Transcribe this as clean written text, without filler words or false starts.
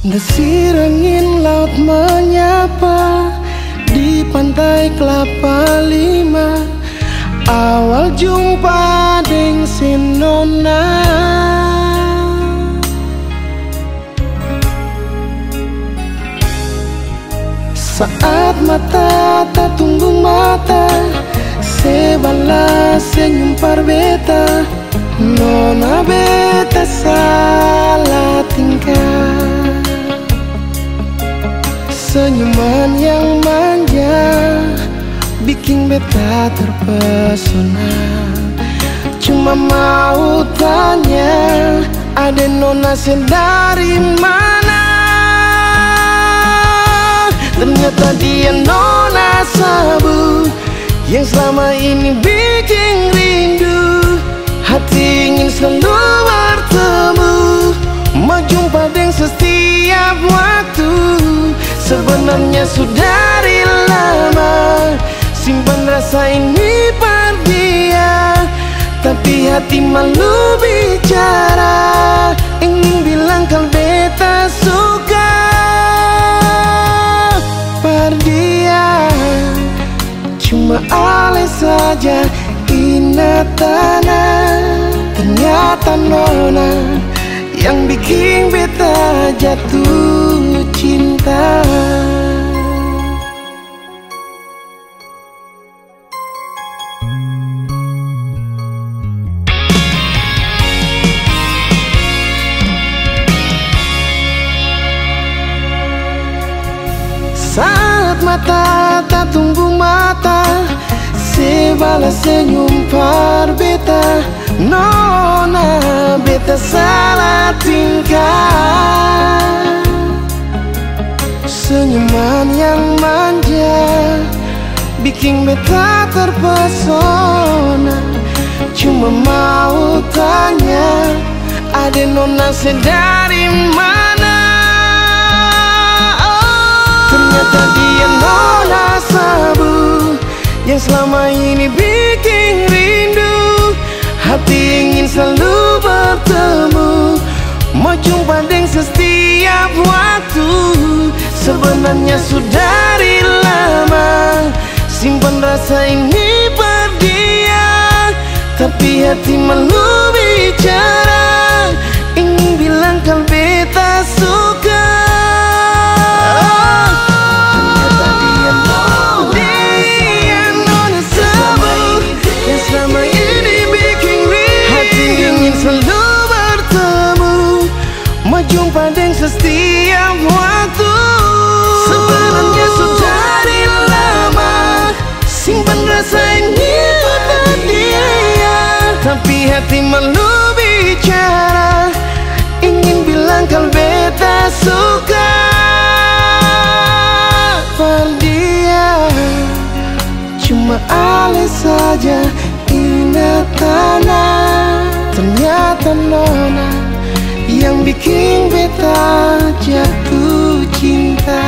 Desir angin laut menyapa di pantai Kelapa Lima. Awal jumpa deng sinona, saat mata tak tunggu mata, sebalas senyum parbeta. Nona beta salah tingkah, senyuman yang manja bikin beta terpesona. Cuma mau tanya, ade nona dari mana? Ternyata dia nona Sabu yang selama ini bikin rindu. Hati ingin selalu bertemu, mau jumpa dengan setiap waktu. Sebenarnya sudah dari lama simpan rasa ini per dia, tapi hati malu bicara. Ingin bilang kalau beta suka per dia, cuma ale saja inatana. Ternyata nona yang bikin beta jatuh cinta. Saat mata tak tunggu mata, sebalas senyum par beta. Nona beta salah tingkah, senyuman yang manja bikin beta terpesona. Cuma mau tanya, ade nona dari mana? Ternyata dia nona Sabu yang selama ini bikin rindu. Hati ingin selalu bertemu, mau jumpa dengan setiap waktu. Sebenarnya sudah dari lama simpan rasa ini per dia, tapi hati malu bicara. Ingin bilang kalau beta suka. Selalu bertemu, mau jumpa dengan setiap waktu. Sebenarnya sudah dari lama simpan rasa ini pada dia, tapi hati malu bicara. Ingin bilang kalau beta suka per dia, cuma ale saja inatana. Ternyata nona yang bikin beta jatuh cinta.